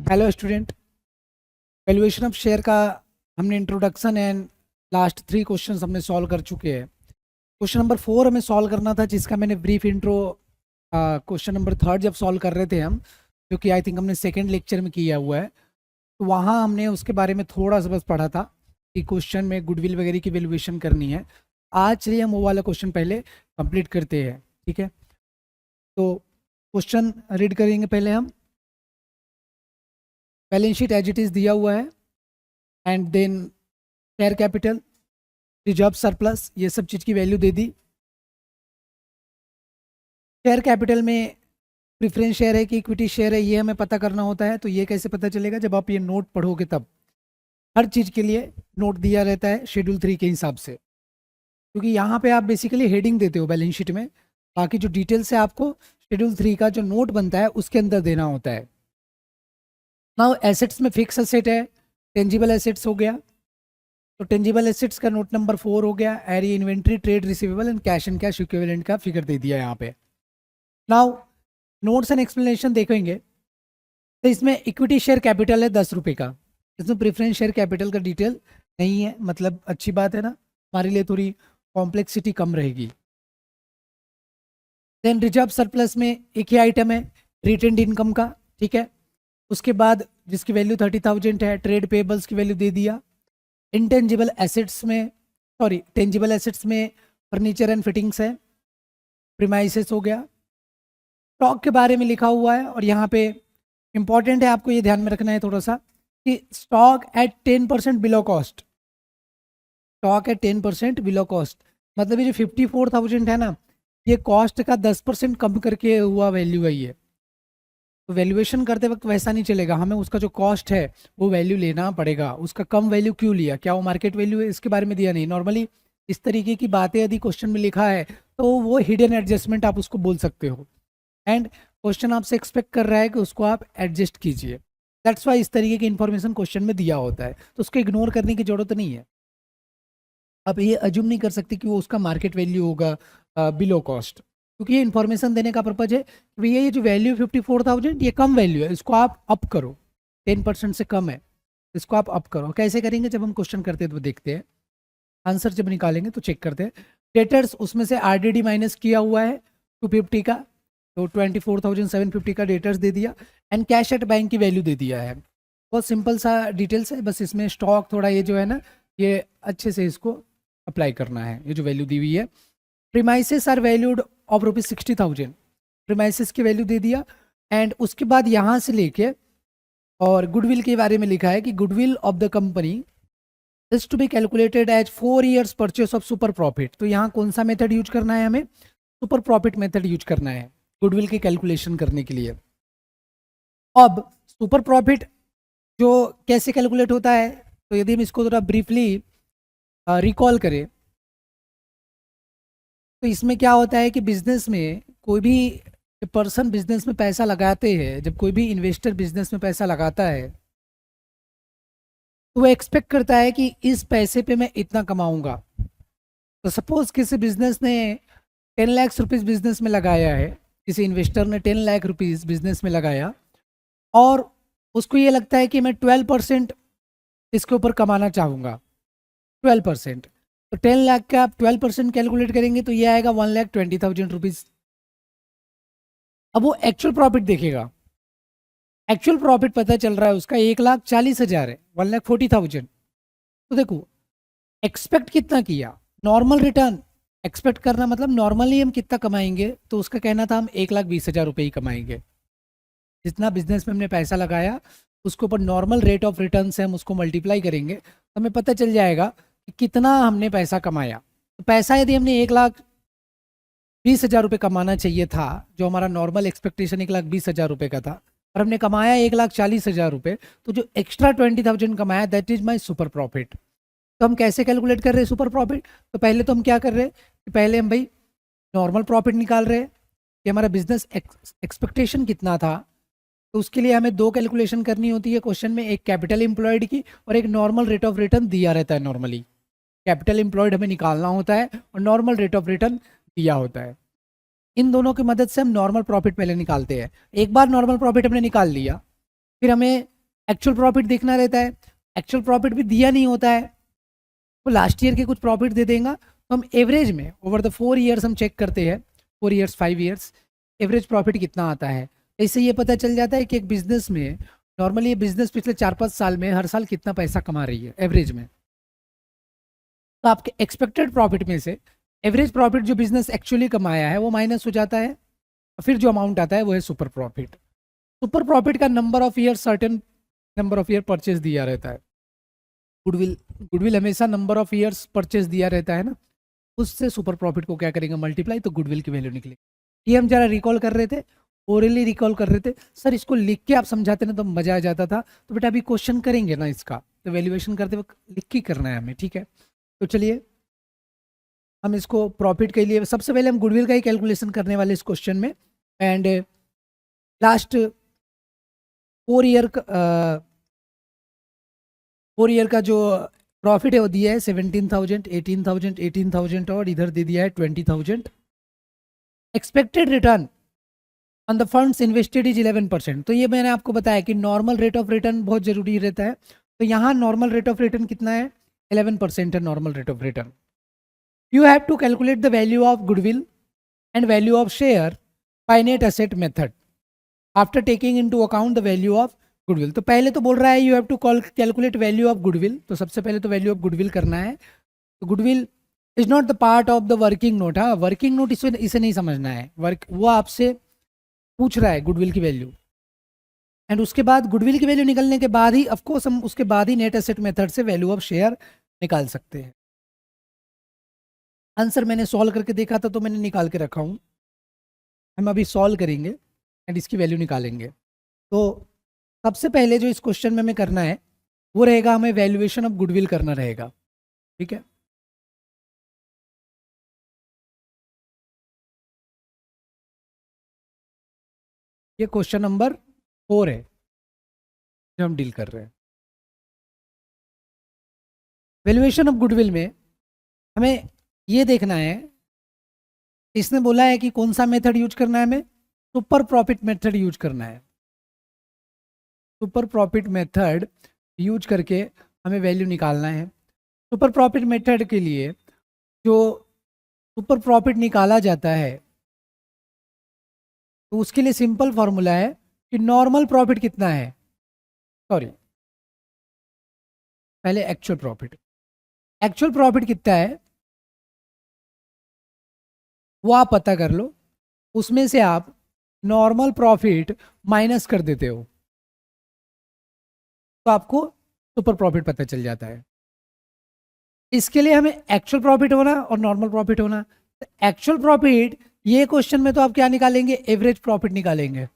Hello student, valuation of share का हमने introduction and last 3 questions हमने सॉल्व कर चुके हैं। क्वेश्चन नंबर 4 हमें सॉल्व करना था, जिसका मैंने ब्रीफ इंट्रो क्वेश्चन नंबर 3 जब सॉल्व कर रहे थे हम, जो कि आई थिंक हमने सेकेंड लेक्चर में किया हुआ है, तो वहाँ हमने उसके बारे में थोड़ा सा बस पढ़ा था कि क्वेश्चन में गुडविल वगैरह की वैल्यूएशन करनी है। आज चलिए हम वो वाला क्वेश्चन पहले कंप्लीट करते हैं, ठीक है। तो क्वेश्चन रीड करेंगे पहले हम। Balance sheet as it is दिया हुआ है and then share capital, reserve surplus, ये सब चीज़ की वैल्यू दे दी। शेयर कैपिटल में प्रेफरेंस शेयर है कि इक्विटी शेयर है, ये हमें पता करना होता है। तो ये कैसे पता चलेगा? जब आप ये नोट पढ़ोगे तब हर चीज़ के लिए नोट दिया रहता है शेड्यूल 3 के हिसाब से, क्योंकि यहाँ पे आप बेसिकली हेडिंग देते हो बैलेंस शीट में, बाकी जो डिटेल्स है आपको शेड्यूल 3 का जो नोट बनता है उसके अंदर देना होता है। नाउ एसेट्स में फिक्स एसेट है, टेंजिबल एसेट्स हो गया, तो टेंजिबल एसेट्स का नोट नंबर 4 हो गया। एरी inventory, trade receivable and cash equivalent का फिगर दे दिया यहाँ पे। नाउ नोट्स एंड एक्सप्लेनेशन देखेंगे तो इसमें इक्विटी शेयर कैपिटल है 10 रुपये का, इसमें प्रेफरेंस शेयर कैपिटल का डिटेल नहीं है, मतलब अच्छी बात है ना, हमारे लिए थोड़ी कॉम्प्लेक्सिटी कम रहेगी। देन रिजर्व सरप्लस में एक ही आइटम है रिटेंड इनकम का, ठीक है। उसके बाद जिसकी वैल्यू 30,000 है, ट्रेड पेबल्स की वैल्यू दे दिया। इंटेंजिबल एसेट्स में, सॉरी टेंजिबल एसेट्स में फर्नीचर एंड फिटिंग्स है, प्रीमाइसेस हो गया। स्टॉक के बारे में लिखा हुआ है और यहाँ पे इंपॉर्टेंट है, आपको ये ध्यान में रखना है थोड़ा सा कि stock at 10% below cost, stock at 10% below cost, मतलब ये जो 54,000 है ना, ये कॉस्ट का 10% कम करके हुआ वैल्यू है ये। तो वैल्यूएशन करते वक्त वैसा नहीं चलेगा, हमें उसका जो कॉस्ट है वो वैल्यू लेना पड़ेगा। उसका कम वैल्यू क्यों लिया, क्या वो मार्केट वैल्यू है, इसके बारे में दिया नहीं। नॉर्मली इस तरीके की बातें यदि क्वेश्चन में लिखा है तो वो हिडन एडजस्टमेंट आप उसको बोल सकते हो, एंड क्वेश्चन आपसे एक्सपेक्ट कर रहा है कि उसको आप एडजस्ट कीजिए। दैट्स वाई इस तरीके की इन्फॉर्मेशन क्वेश्चन में दिया होता है, तो उसको इग्नोर करने की जरूरत नहीं है। अब ये अज्यूम नहीं कर सकते कि वो उसका मार्केट वैल्यू होगा बिलो कॉस्ट, क्योंकि ये इन्फॉर्मेशन देने का पर्पज है कि भैया ये जो वैल्यू 54,000 ये कम वैल्यू है, इसको आप अप करो, 10% से कम है, इसको आप अप करो। कैसे करेंगे? जब हम क्वेश्चन करते हैं तो देखते हैं, आंसर जब निकालेंगे तो चेक करते हैं। डेटर्स, उसमें से आरडीडी माइनस किया हुआ है 250 का, तो 24,750 का डेटर्स दे दिया एंड कैश एट बैंक की वैल्यू दे दिया है। बहुत सिंपल सा डिटेल्स है, बस इसमें स्टॉक थोड़ा ये जो है ना, ये अच्छे से इसको अप्लाई करना है, ये जो वैल्यू दी हुई है। Premises are valued of ₹60,000, premises की वैल्यू दे दिया एंड उसके बाद यहाँ से लेके और गुडविल के बारे में लिखा है कि goodwill of the company is to be calculated as 4 years purchase of super profit. तो यहाँ कौन सा मेथड यूज करना है? हमें सुपर प्रॉफिट मेथड यूज करना है गुडविल की कैलकुलेशन करने के लिए। अब सुपर प्रॉफिट जो कैसे कैलकुलेट होता है, तो यदि हम इसको थोड़ा ब्रीफली रिकॉल करें तो इसमें क्या होता है कि बिजनेस में कोई भी पर्सन बिजनेस में पैसा लगाते हैं, जब कोई भी इन्वेस्टर बिजनेस में पैसा लगाता है तो वो एक्सपेक्ट करता है कि इस पैसे पे मैं इतना कमाऊंगा। तो सपोज किसी बिजनेस ने 10 लाख रुपीज़ बिजनेस में लगाया है, किसी इन्वेस्टर ने 10 लाख रुपीज़ बिजनेस में लगाया और उसको ये लगता है कि मैं 12% इसके ऊपर कमाना चाहूँगा, 12%। तो 10 लाख का आप 12% कैलकुलेट करेंगे तो ये आएगा 1,20,000 रुपीज़। अब वो एक्चुअल प्रॉफिट देखेगा, एक्चुअल प्रॉफिट पता चल रहा है उसका 1,40,000 है, 1,40,000। तो देखो एक्सपेक्ट कितना किया, नॉर्मल रिटर्न एक्सपेक्ट करना मतलब नॉर्मली हम कितना कमाएंगे, तो उसका कहना था हम 1,20,000 रुपये ही कमाएंगे। जितना बिजनेस में हमने पैसा लगाया उसके ऊपर नॉर्मल रेट ऑफ रिटर्न से हम उसको मल्टीप्लाई करेंगे तो हमें पता चल जाएगा कि कितना हमने पैसा कमाया। तो पैसा यदि हमने 1,20,000 रुपये कमाना चाहिए था, जो हमारा नॉर्मल एक्सपेक्टेशन 1,20,000 रुपये का था, और हमने कमाया 1,40,000 रुपये, तो जो एक्स्ट्रा 20,000 कमाया that is my super profit. तो हम कैसे कैलकुलेट कर रहे हैं सुपर प्रॉफिट? तो पहले तो हम क्या कर रहे हैं कि पहले हम भाई नॉर्मल प्रॉफिट निकाल रहे हैं कि हमारा बिजनेस एक्सपेक्टेशन कितना था। तो उसके लिए हमें 2 कैलकुलेशन करनी होती है क्वेश्चन में, एक कैपिटल एम्प्लॉयड की और एक नॉर्मल रेट ऑफ रिटर्न दिया रहता है। नॉर्मली कैपिटल एम्प्लॉयड हमें निकालना होता है और नॉर्मल रेट ऑफ रिटर्न दिया होता है। इन दोनों की मदद से हम नॉर्मल प्रॉफिट पहले निकालते हैं। एक बार नॉर्मल प्रॉफिट हमने निकाल लिया, फिर हमें एक्चुअल प्रॉफिट देखना रहता है, एक्चुअल प्रॉफिट भी दिया नहीं होता है, तो लास्ट ईयर के कुछ प्रॉफिट दे देगा, तो हम एवरेज में ओवर द 4 ईयर्स हम चेक करते हैं, 4 ईयर्स 5 ईयर्स एवरेज प्रॉफिट कितना आता है। इससे ये पता चल जाता है कि एक बिजनेस में नॉर्मली ये बिजनेस पिछले 4-5 साल में हर साल कितना पैसा कमा रही है एवरेज में। तो आपके एक्सपेक्टेड प्रॉफिट में से एवरेज प्रॉफिट जो बिजनेस एक्चुअली कमाया है वो माइनस हो जाता है, फिर जो अमाउंट आता है वो है सुपर प्रॉफिट। सुपर प्रॉफिट का number of year certain number of year purchase दिया रहता है। गुडविल हमेशा नंबर ऑफ ईयर्स परचेज दिया रहता है ना, उससे सुपर प्रॉफिट को क्या करेंगे मल्टीप्लाई, तो गुडविल की वैल्यू निकलेगी। ये हम जरा रिकॉल कर रहे थे, ओरली रिकॉल कर रहे थे। सर इसको लिख के आप समझाते ना तो मजा आ जाता था, तो बेटा अभी क्वेश्चन करेंगे ना इसका, तो वैल्यूएशन करते वक्त लिख के करना है हमें, ठीक है। तो चलिए हम इसको प्रॉफिट के लिए सबसे पहले हम गुडविल का ही कैलकुलेशन करने वाले इस क्वेश्चन में। एंड लास्ट 4 ईयर का जो प्रॉफिट है वो दिया है 17,000, 18,000, 18,000 और इधर दे दिया है 20,000। Expected return on the funds invested is 11%। तो ये मैंने आपको बताया कि नॉर्मल रेट ऑफ रिटर्न बहुत जरूरी रहता है, तो यहाँ नॉर्मल रेट ऑफ रिटर्न कितना है, 11% है normal rate of return. You have to calculate the value of goodwill and value of share by net asset method after taking into account the value of goodwill. तो पहले तो बोल रहा है you have to calculate value of goodwill, तो सबसे पहले तो वैल्यू ऑफ गुडविल करना है। तो goodwill is not the part of the working note. हाँ, वर्किंग नोट इसे नहीं समझना है, वर्क वो आपसे पूछ रहा है गुडविल की वैल्यू। एंड उसके बाद गुडविल की वैल्यू निकलने के बाद ही ऑफकोर्स हम उसके बाद ही नेट एसेट मेथड से वैल्यू ऑफ शेयर निकाल सकते हैं। आंसर मैंने सॉल्व करके देखा था तो मैंने निकाल के रखा हूँ, हम अभी सॉल्व करेंगे एंड इसकी वैल्यू निकालेंगे। तो सबसे पहले जो इस क्वेश्चन में हमें करना है वो रहेगा, हमें वैल्यूएशन ऑफ गुडविल करना रहेगा, ठीक है। ये क्वेश्चन नंबर 4 है जो हम डील कर रहे हैं। वैल्यूएशन ऑफ गुडविल में हमें ये देखना है, इसने बोला है कि कौन सा मेथड यूज करना है, हमें सुपर प्रॉफिट मेथड यूज करना है। सुपर प्रॉफिट मेथड यूज करके हमें वैल्यू निकालना है। सुपर प्रॉफिट मेथड के लिए जो सुपर प्रॉफिट निकाला जाता है तो उसके लिए सिंपल फॉर्मूला है कि नॉर्मल प्रॉफिट कितना है, सॉरी पहले एक्चुअल प्रॉफिट। एक्चुअल प्रॉफिट कितना है वो आप पता कर लो, उसमें से आप नॉर्मल प्रॉफिट माइनस कर देते हो तो आपको सुपर प्रॉफिट पता चल जाता है। इसके लिए हमें एक्चुअल प्रॉफिट होना और नॉर्मल प्रॉफिट होना। तो एक्चुअल प्रॉफिट ये क्वेश्चन में तो आप क्या निकालेंगे, एवरेज प्रॉफिट निकालेंगे,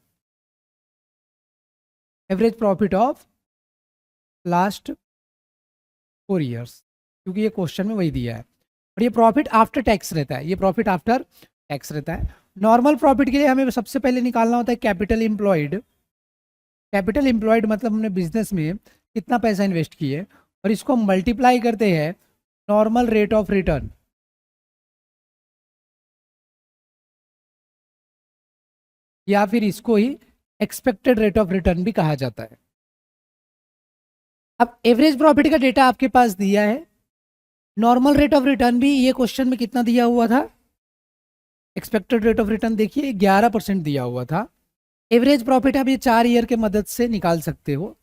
average profit of last 4 years, क्योंकि ये क्वेश्चन में वही दिया है। और ये प्रॉफिट आफ्टर टैक्स रहता है, ये प्रॉफिट आफ्टर टैक्स रहता है। नॉर्मल प्रॉफिट के लिए हमें सबसे पहले निकालना होता है कैपिटल एम्प्लॉयड। कैपिटल एम्प्लॉयड मतलब हमने बिजनेस में कितना पैसा इन्वेस्ट किए और इसको मल्टीप्लाई करते हैं नॉर्मल रेट ऑफ रिटर्न, या फिर इसको ही एक्सपेक्टेड रेट ऑफ रिटर्न भी कहा जाता है। अब एवरेज प्रॉफिट का डेटा आपके पास दिया है, नॉर्मल रेट ऑफ रिटर्न भी ये क्वेश्चन में कितना दिया हुआ था, एक्सपेक्टेड रेट ऑफ रिटर्न देखिए 11% दिया हुआ था। एवरेज प्रॉफिट आप ये 4 ईयर के मदद से निकाल सकते हो।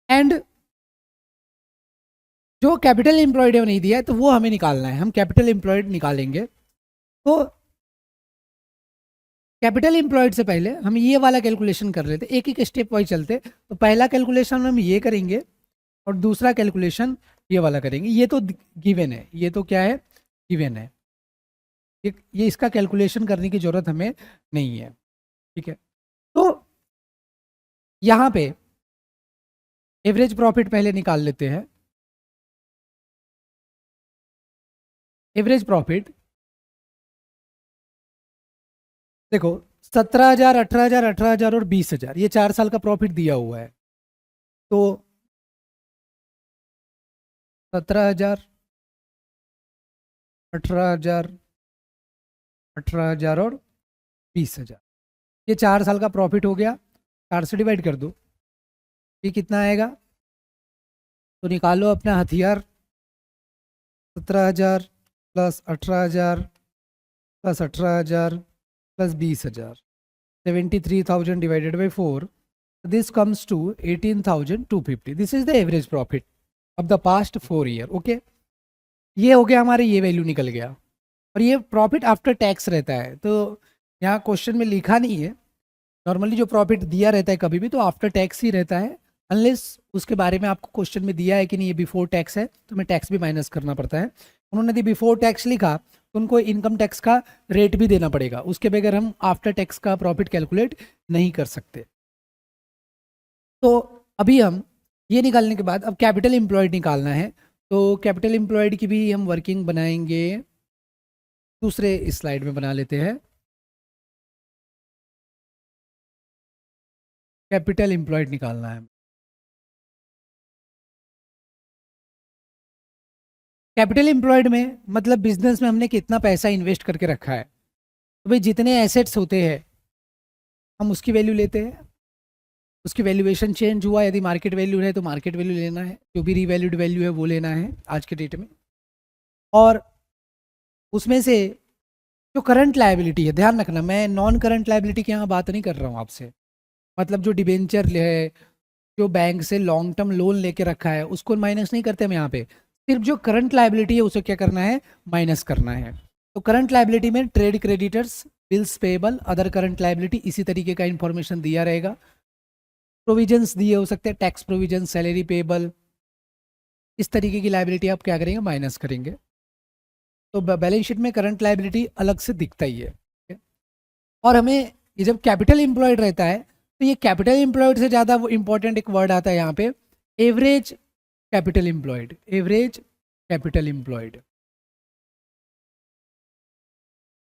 एंड जो कैपिटल एम्प्लॉयड नहीं दिया है तो वो हमें निकालना है, हम कैपिटल एम्प्लॉयड निकालेंगे। तो कैपिटल एम्प्लॉयड से पहले हम ये वाला कैलकुलेशन कर लेते, एक एक स्टेप वाइज चलते। तो पहला कैलकुलेशन हम ये करेंगे और दूसरा कैलकुलेशन ये वाला करेंगे। ये तो गिवन है, ये तो क्या है, गिवन है, ये इसका कैलकुलेशन करने की जरूरत हमें नहीं है, ठीक है। तो यहाँ पे एवरेज प्रॉफिट पहले निकाल लेते हैं। एवरेज प्रॉफिट देखो 17,000, 18,000, 18,000 और 20,000, ये 4 साल का प्रॉफिट दिया हुआ है। तो 17,000, 18,000, 18,000 और 20,000, ये 4 साल का प्रॉफिट हो गया। 4 से डिवाइड कर दो, ये कितना आएगा? तो निकालो अपना हथियार। 17,000 plus 18,000 plus 18,000 plus 20,000, 73,000 divided by 4, this comes to 18,250. This is the average profit of the past 4 year. Okay, ये हो गया हमारे, ये वैल्यू निकल गया। और ये प्रॉफिट आफ्टर टैक्स रहता है, तो यहाँ क्वेश्चन में लिखा नहीं है। नॉर्मली जो प्रॉफिट दिया रहता है कभी भी तो आफ्टर टैक्स ही रहता है, अनलेस उसके बारे में आपको क्वेश्चन में दिया है कि नहीं ये बिफोर टैक्स है, तो हमें टैक्स भी माइनस करना पड़ता है। उन्होंने यदि बिफोर टैक्स लिखा तो उनको इनकम टैक्स का रेट भी देना पड़ेगा, उसके बगैर हम आफ्टर टैक्स का प्रॉफिट कैलकुलेट नहीं कर सकते। तो अभी हम ये निकालने के बाद अब कैपिटल एम्प्लॉयड निकालना है, तो कैपिटल एम्प्लॉयड की भी हम वर्किंग बनाएंगे, दूसरे स्लाइड में बना लेते हैं। कैपिटल एम्प्लॉयड निकालना है। कैपिटल एम्प्लॉयड में मतलब बिजनेस में हमने कितना पैसा इन्वेस्ट करके रखा है, तो भाई जितने एसेट्स होते हैं हम उसकी वैल्यू लेते हैं, उसकी वैल्यूएशन चेंज हुआ, यदि मार्केट वैल्यू है तो मार्केट वैल्यू लेना है, जो भी रीवैल्यूड वैल्यू है वो लेना है आज के डेट में। और उसमें से जो करंट लायबिलिटी है, ध्यान रखना मैं नॉन करंट लायबिलिटी की यहाँ बात नहीं कर रहा हूँ आपसे, मतलब जो डिबेंचर है, जो बैंक से लॉन्ग टर्म लोन लेके रखा है उसको माइनस नहीं करते हम यहाँ पे, सिर्फ जो करंट लायबिलिटी है उसे क्या करना है, माइनस करना है। तो करंट लायबिलिटी में trade creditors, bills payable, other current liability, इसी तरीके का इंफॉर्मेशन दिया रहेगा। प्रोविजंस दिए हो सकते हैं, टैक्स प्रोविजन, सैलरी पेबल, इस तरीके की लायबिलिटी आप क्या करेंगे, माइनस करेंगे। तो बैलेंस शीट में करंट लायबिलिटी अलग से दिखता ही है। और हमें ये जब कैपिटल एम्प्लॉयड रहता है तो ये कैपिटल एम्प्लॉयड से ज़्यादा वो इंपॉर्टेंट एक वर्ड आता है यहाँ पे, average capital employed. Average capital employed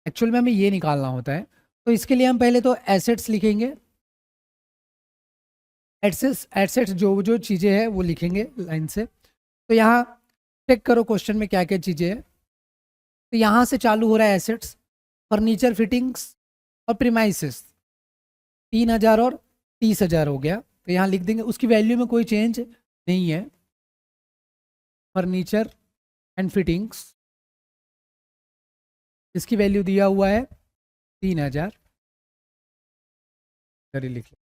actual में हमें ये निकालना होता है, तो इसके लिए हम पहले तो एसेट्स लिखेंगे। एसेट्स जो जो चीज़ें हैं वो लिखेंगे लाइन से। तो यहाँ चेक करो क्वेश्चन में क्या क्या चीज़ें हैं। तो यहाँ से चालू हो रहा है एसेट्स, फर्नीचर, फिटिंग्स और प्रीमाइसेस, 3,000 और 30,000 हो गया, तो यहाँ लिख देंगे, उसकी वैल्यू में कोई चेंज नहीं है। फर्नीचर एंड फिटिंग्स, इसकी वैल्यू दिया हुआ है 3,000, लिख लो।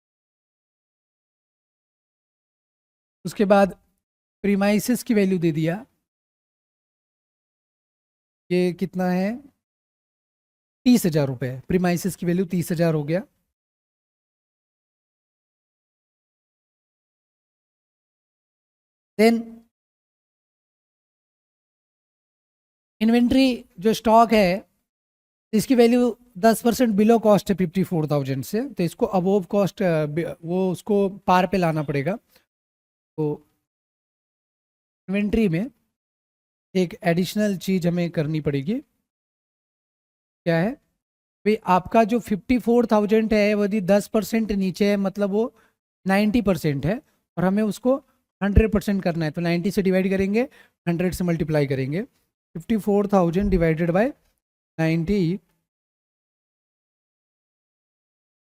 उसके बाद प्रीमाइसेस की वैल्यू दे दिया, ये कितना है, 30,000 रुपये, प्रीमाइसेस की वैल्यू 30,000 हो गया। देन इन्वेंट्री जो स्टॉक है इसकी वैल्यू 10% बिलो कॉस्ट है 54,000 से, तो इसको अबोव कॉस्ट वो उसको पार पे लाना पड़ेगा। तो इन्वेंट्री में एक एडिशनल चीज़ हमें करनी पड़ेगी, क्या है भाई, आपका जो 54,000 है वो यदि 10% नीचे है मतलब वो 90% है, और हमें उसको 100% करना है, तो 90 से डिवाइड करेंगे, 100 से मल्टीप्लाई करेंगे। 54,000 डिवाइडेड बाय 90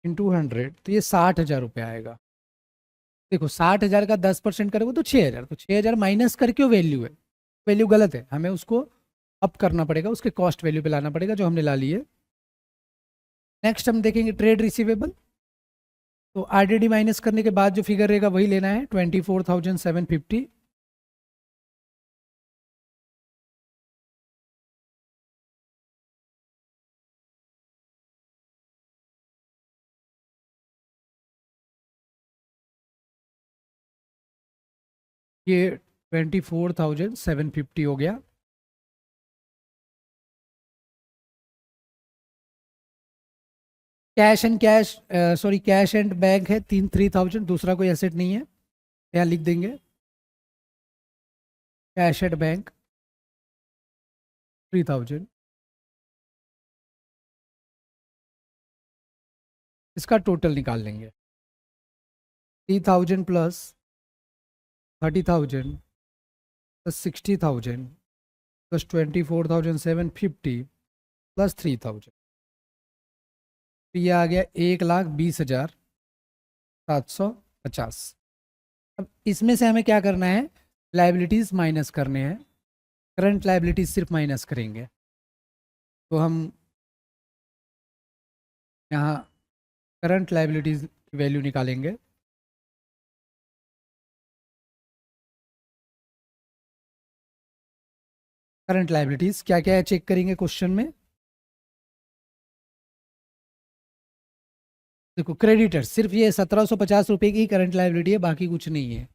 इंटू 100, तो ये 60,000 रुपये आएगा। देखो 60,000 का 10% करोगे तो 6,000, तो 6,000 माइनस करके वो वैल्यू है, वैल्यू गलत है, हमें उसको अप करना पड़ेगा, उसके कॉस्ट वैल्यू पे लाना पड़ेगा, जो हमने ला ली है। नेक्स्ट हम देखेंगे ट्रेड रिसीवेबल, तो आरडीडी माइनस करने के बाद जो फिगर रहेगा वही लेना है, 24,750। ये 24,750 हो गया। Cash and cash, sorry cash and bank है 3,000, दूसरा कोई एसेट नहीं है, यहाँ लिख देंगे कैश एंड बैंक 3,000। इसका टोटल निकाल लेंगे, 3,000 प्लस 30,000 प्लस 60,000 प्लस 24,750 प्लस 3,000, तो ये आ गया 1,20,750। अब इसमें से हमें क्या करना है, लाइबिलिटीज माइनस करने हैं, करंट लाइबिलिटीज सिर्फ माइनस करेंगे। तो हम यहाँ करंट लाइबिलिटीज की वैल्यू निकालेंगे। करंट लाइबिलिटीज क्या क्या है चेक करेंगे क्वेश्चन में। देखो क्रेडिटर सिर्फ ये 1750 रुपये की करंट लाइबिलिटी है, बाकी कुछ नहीं है।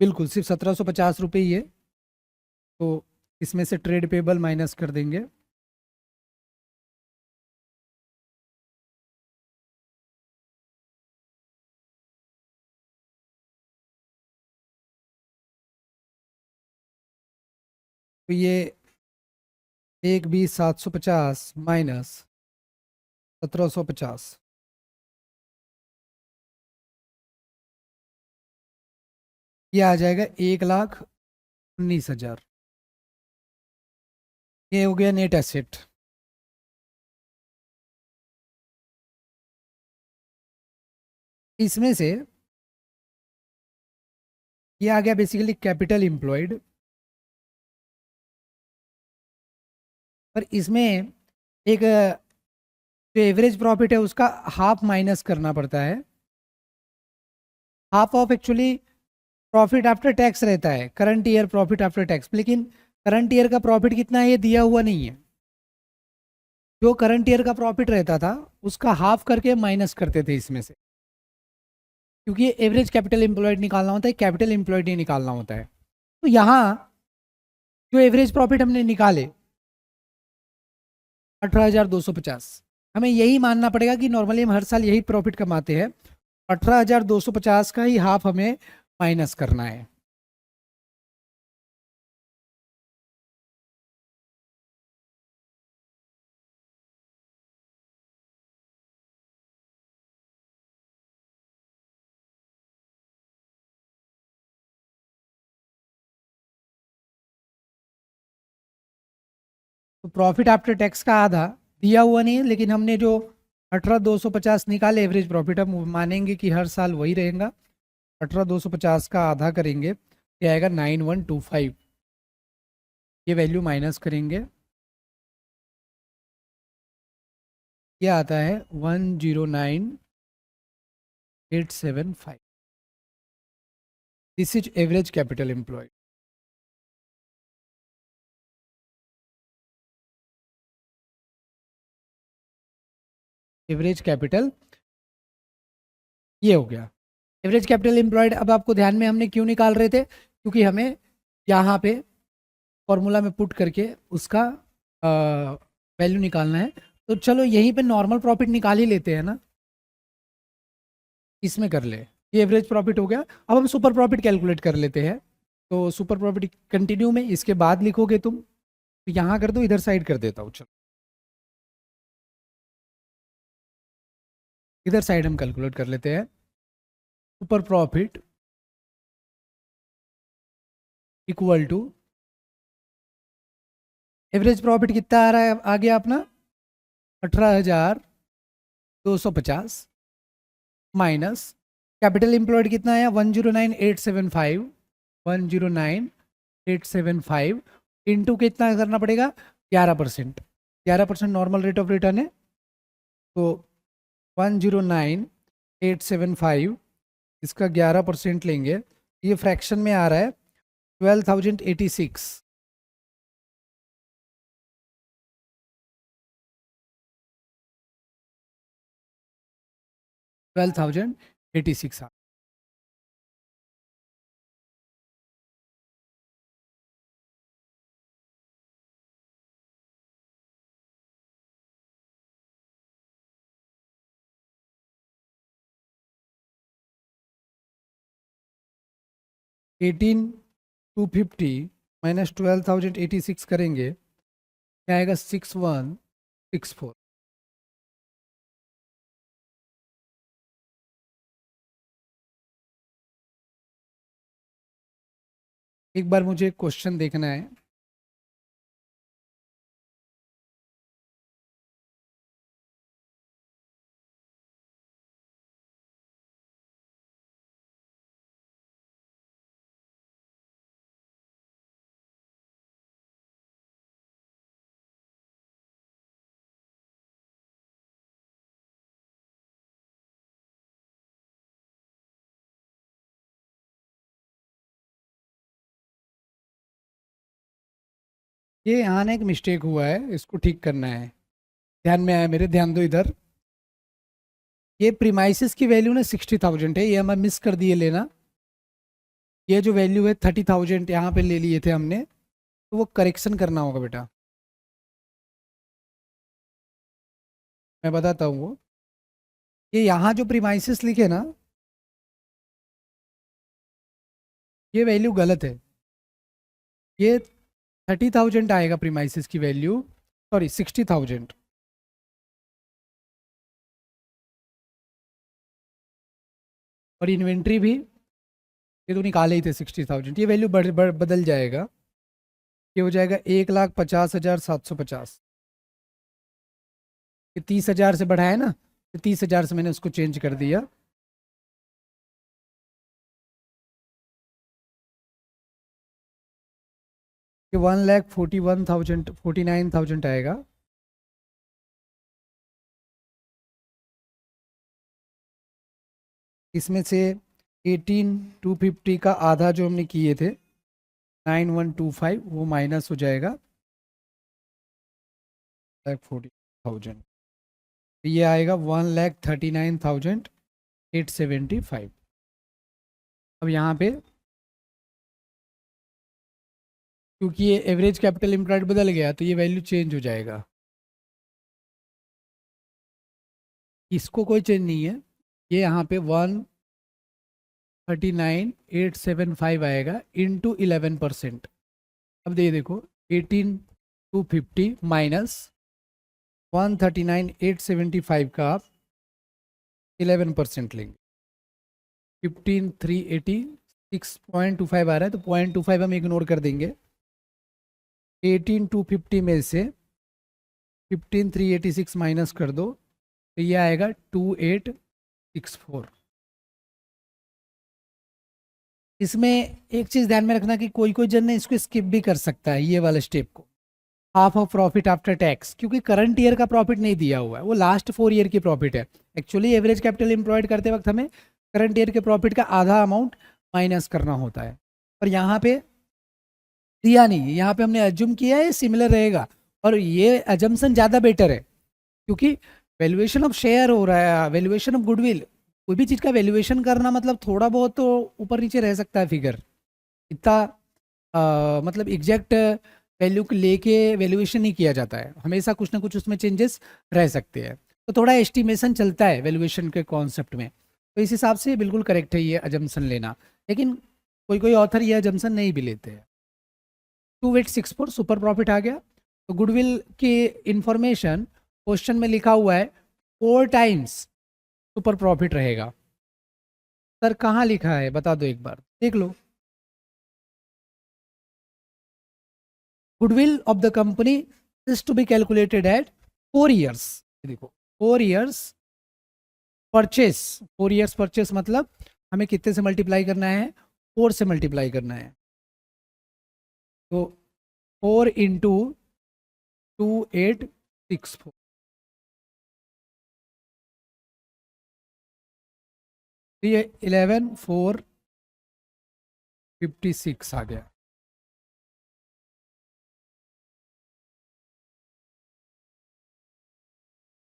बिल्कुल सिर्फ 1750 रुपये ही है। तो इसमें से ट्रेड पेबल माइनस कर देंगे। तो ये 1 20 750 माइनस 1750, ये आ जाएगा 1,19,000। ये हो गया नेट एसेट। इसमें से ये आ गया बेसिकली कैपिटल एम्प्लॉयड, पर इसमें एक जो एवरेज प्रॉफिट है उसका हाफ माइनस करना पड़ता है। Half of actually profit after tax रहता है, current year profit after tax, लेकिन करंट ईयर का प्रॉफिट कितना है ये दिया हुआ नहीं है। जो करंट ईयर का प्रॉफिट रहता था उसका हाफ करके माइनस करते थे इसमें से, क्योंकि एवरेज कैपिटल एम्प्लॉयड निकालना होता है, कैपिटल एम्प्लॉयड नहीं निकालना होता है। तो यहाँ जो एवरेज प्रॉफिट हमने निकाले 18,250, हमें यही मानना पड़ेगा कि नॉर्मली हम हर साल यही प्रॉफिट कमाते हैं। 18,250 का ही हाफ हमें माइनस करना है। तो प्रॉफिट आफ्टर टैक्स का आधा दिया हुआ नहीं है, लेकिन हमने जो 18,250 निकाले एवरेज प्रॉफिट, हम मानेंगे कि हर साल वही रहेगा। 18,250 का आधा करेंगे, ये आएगा 9125। ये वैल्यू माइनस करेंगे, ये आता है 109,875। This is average capital employed. Average capital ये हो गया एवरेज कैपिटल एम्प्लॉयड। अब आपको ध्यान में हमने क्यों निकाल रहे थे, क्योंकि हमें यहाँ पे फॉर्मूला में पुट करके उसका वैल्यू निकालना है। तो चलो यहीं पे नॉर्मल प्रॉफिट निकाल ही लेते हैं ना, इसमें कर ले। ये एवरेज प्रॉफिट हो गया। अब हम सुपर प्रॉफिट कैलकुलेट कर लेते हैं। तो सुपर प्रॉफिट कंटिन्यू में इसके बाद लिखोगे तुम, तो यहाँ कर दो, इधर साइड कर देता हूँ। चलो इधर साइड हम कैलकुलेट कर लेते हैं। Super profit equal to average profit कितना आ रहा है, आ गया अपना 18,250 माइनस कैपिटल एम्प्लॉयड कितना आया 109,875। 109,875 इंटू कितना करना पड़ेगा 11%। 11% नॉर्मल रेट ऑफ रिटर्न है। तो 109,875 इसका 11% लेंगे, ये फ्रैक्शन में आ रहा है 12,086। 12,086। 18,250 माइनस 12,086 करेंगे, क्या आएगा 6164। एक बार मुझे क्वेश्चन देखना है। ये यहाँ ना एक मिस्टेक हुआ है, इसको ठीक करना है। ध्यान में आया मेरे, ध्यान दो इधर। ये प्रीमाइसिस की वैल्यू ना 60,000 है, ये हमें मिस कर दिए लेना। ये जो वैल्यू है 30,000 यहाँ पे ले लिए थे हमने, तो वो करेक्शन करना होगा बेटा। मैं बताता हूँ वो। ये यहाँ जो प्रीमाइसिस लिखे ना, ये वैल्यू गलत है। ये 30,000 आएगा प्रीमाइसिस की वैल्यू, सॉरी 60,000। और इन्वेंट्री भी ये तो निकाले ही थे 60,000, ये वैल्यू बदल जाएगा। ये हो जाएगा 1,50,750। ये 30,000 से बढ़ाया ना, तो 30,000 से मैंने उसको चेंज कर दिया। ये 1,41,049 आएगा। इसमें से 18,250 का आधा जो हमने किए थे 9,125, वो माइनस हो जाएगा 40,000। ये आएगा 1,39,875। अब यहाँ पे क्योंकि ये एवरेज कैपिटल एम्प्लॉयड बदल गया, तो ये वैल्यू चेंज हो जाएगा। इसको कोई चेंज नहीं है। ये यहाँ पे 1,39,875 आएगा इंटू 11%। अब देखो 18,250 माइनस 1,39,875 का आप 11% लेंगे, 15,386.25 आ रहा है, तो 0.25 हम इग्नोर कर देंगे। 18,250 में से 15,386 माइनस कर दो, तो ये आएगा 2,864। इसमें एक चीज़ ध्यान में रखना कि कोई कोई जन इसको स्किप भी कर सकता है, ये वाले स्टेप को, half of profit after tax, क्योंकि करंट ईयर का प्रॉफिट नहीं दिया हुआ है, वो लास्ट 4 ईयर की प्रॉफिट है। एक्चुअली एवरेज कैपिटल एम्प्लॉयड करते वक्त हमें करंट ईयर के प्रॉफिट का आधा अमाउंट माइनस करना होता है, पर यहाँ पे दिया नहीं है। यहाँ पे हमने एज्यूम किया है सिमिलर रहेगा, और ये एजम्पशन ज़्यादा बेटर है, क्योंकि वैल्यूएशन ऑफ शेयर हो रहा है, वैल्यूएशन ऑफ गुडविल। कोई भी चीज़ का वैल्यूएशन करना मतलब थोड़ा बहुत तो ऊपर नीचे रह सकता है फिगर, इतना मतलब एग्जैक्ट वैल्यू को लेके वैल्यूएशन नहीं किया जाता है, हमेशा कुछ ना कुछ उसमें चेंजेस रह सकते हैं, तो थोड़ा एस्टिमेशन चलता है वैल्यूएशन के कॉन्सेप्ट में। तो इस हिसाब से बिल्कुल करेक्ट है ये अजम्पशन लेना, लेकिन कोई कोई ऑथर ये अजम्पशन नहीं भी लेते हैं। 2,864 सुपर प्रॉफिट आ गया। तो गुडविल की इंफॉर्मेशन क्वेश्चन में लिखा हुआ है 4 टाइम्स सुपर प्रॉफिट रहेगा। सर कहाँ लिखा है बता दो एक बार, देख लो। Goodwill of the company is to be calculated at 4 years. देखो 4 ईयर्स परचेस, 4 ईयर्स परचेस मतलब हमें कितने से मल्टीप्लाई करना है, 4 से मल्टीप्लाई करना है। तो 4 इंटू 2,864, ये 11,456 आ गया।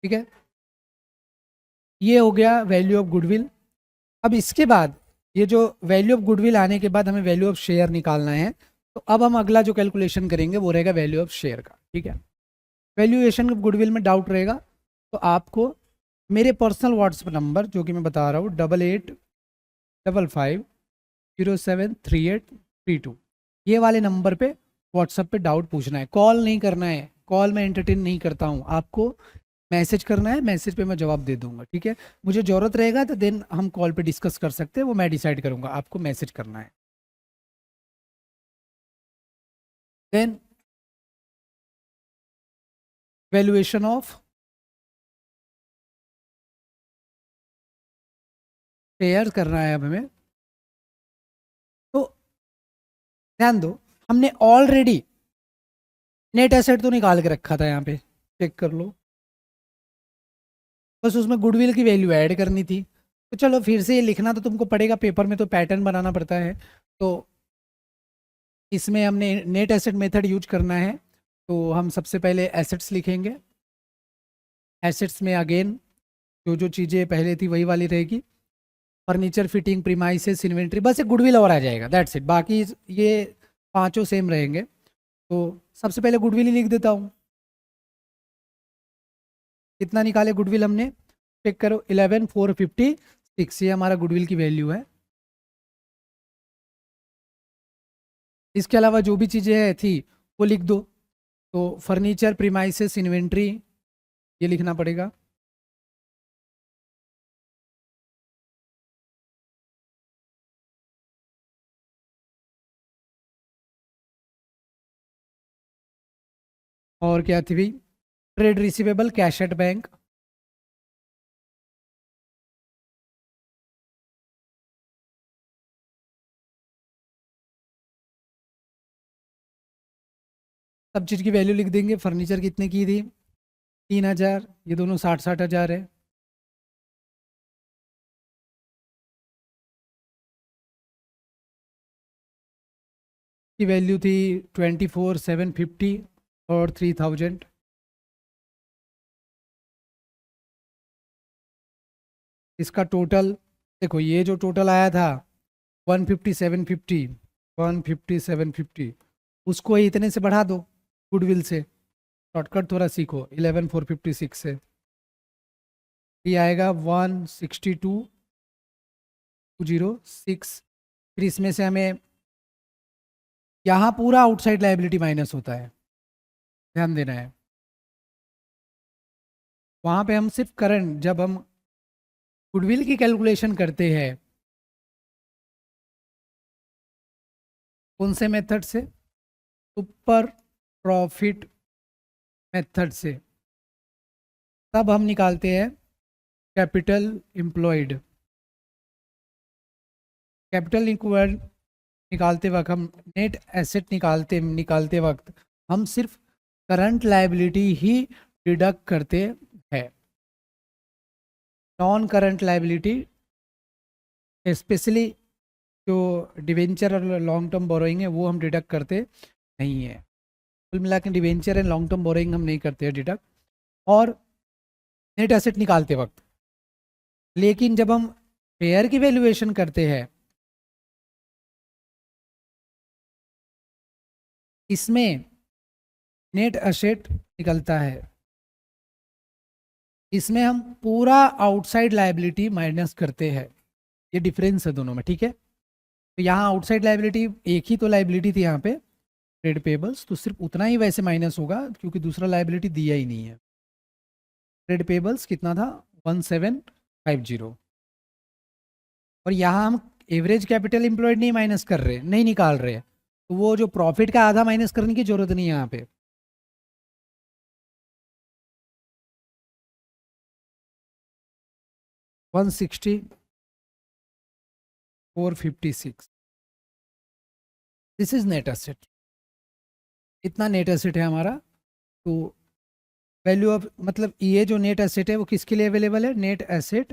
ठीक है, ये हो गया वैल्यू ऑफ गुडविल। अब इसके बाद ये जो वैल्यू ऑफ गुडविल आने के बाद हमें वैल्यू ऑफ शेयर निकालना है, तो अब हम अगला जो कैलकुलेशन करेंगे वो रहेगा वैल्यू ऑफ शेयर का। ठीक है, वैल्यूएशन ऑफ गुडविल में डाउट रहेगा तो आपको मेरे पर्सनल व्हाट्सएप नंबर जो कि मैं बता रहा हूँ 8855073832, ये वाले नंबर पे व्हाट्सएप पे डाउट पूछना है, कॉल नहीं करना है। कॉल में एंटरटेन नहीं करता हूँ, आपको मैसेज करना है, मैसेज पे मैं जवाब दे दूंगा। ठीक है, मुझे ज़रूरत रहेगा तो देन हम कॉल पे डिस्कस कर सकते हैं, वो मैं डिसाइड करूंगा, आपको मैसेज करना है। देन वैल्यूएशन ऑफ शेयर करना है अब हमें। तो ध्यान दो, हमने ऑलरेडी नेट एसेट तो निकाल के रखा था, यहाँ पे चेक कर लो, बस उसमें गुडविल की वैल्यू ऐड करनी थी। तो चलो फिर से ये लिखना तो तुमको पड़ेगा, पेपर में तो पैटर्न बनाना पड़ता है, तो इसमें हमने नेट एसेट मेथड यूज करना है। तो हम सबसे पहले एसेट्स लिखेंगे। एसेट्स में अगेन जो चीज़ें पहले थी वही वाली रहेगी। फर्नीचर, फिटिंग, प्रीमाइसेस, इन्वेंट्री, बस एक गुडविल और आ जाएगा, दैट्स इट। बाकी ये पांचों सेम रहेंगे। तो सबसे पहले गुडविल ही लिख देता हूँ। कितना निकाले गुडविल हमने, चेक करो, 11,456, ये हमारा गुडविल की वैल्यू है। इसके अलावा जो भी चीज़ें थी वो लिख दो। तो फर्नीचर, प्रीमाइसेस, इन्वेंट्री, ये लिखना पड़ेगा। और क्या थी भाई, trade receivable, cash at bank, सब चीज़ की वैल्यू लिख देंगे। फर्नीचर कितने की थी, 3,000, ये दोनों 60,000 है। की वैल्यू थी 24,750 और 3,000। इसका टोटल देखो, ये जो टोटल आया था 150,750, 150,750, उसको ही इतने से बढ़ा दो गुडविल से। शॉर्टकट थोड़ा सीखो, 11,456 से ये आएगा 162,206। फिर इसमें से हमें यहाँ पूरा आउटसाइड लायबिलिटी माइनस होता है, ध्यान देना है। वहाँ पे हम सिर्फ करंट, जब हम गुडविल की कैलकुलेशन करते हैं कौन से मेथड से, सुपर प्रॉफिट मेथड से, तब हम निकालते हैं कैपिटल एम्प्लॉयड। कैपिटल इक्वल निकालते वक्त हम नेट एसेट निकालते वक्त हम सिर्फ करंट लायबिलिटी ही डिडक्ट करते हैं। नॉन करंट लायबिलिटी, स्पेशली जो डिवेंचर और लॉन्ग टर्म बोरोइंग है, वो हम डिडक्ट करते नहीं है। कुल मिला के debenture and long term borrowing हम नहीं करते हैं डिडक्ट, और नेट एसेट निकालते वक्त। लेकिन जब हम शेयर की वैल्यूएशन करते हैं, इसमें नेट एसेट निकलता है, इसमें हम पूरा आउटसाइड लायबिलिटी माइनस करते हैं। ये डिफरेंस है दोनों में, ठीक है। तो यहाँ आउटसाइड लायबिलिटी, एक ही तो लायबिलिटी थी यहाँ पे, ट्रेड पेबल्स, तो सिर्फ उतना ही वैसे माइनस होगा क्योंकि दूसरा लायबिलिटी दिया ही नहीं है। ट्रेड पेबल्स कितना था, 1750, और यहाँ हम एवरेज कैपिटल एम्प्लॉयड नहीं माइनस कर रहे, नहीं निकाल रहे, तो वो जो प्रॉफिट का आधा माइनस करने की जरूरत नहीं है यहाँ पे। One 456, this is net asset. इतना नेट एसेट है हमारा। तो वैल्यू ऑफ, मतलब ये जो नेट एसेट है वो किसके लिए अवेलेबल है, net asset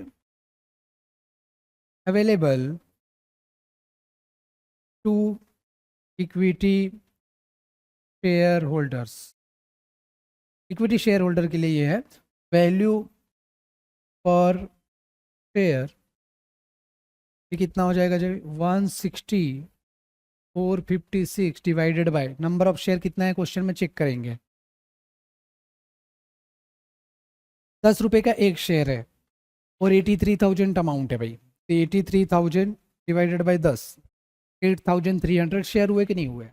available to equity share holders. Equity share holder के लिए ये है वैल्यू पर शेयर। ये कितना हो जाएगा जब 160,456 divided by number of share कितना है क्वेश्चन में चेक करेंगे। 10 रुपए का एक शेयर है और 83,000 अमाउंट है भाई, तो 83,000 डिवाइडेड बाय 10, 8,300 शेयर हुए कि नहीं हुए।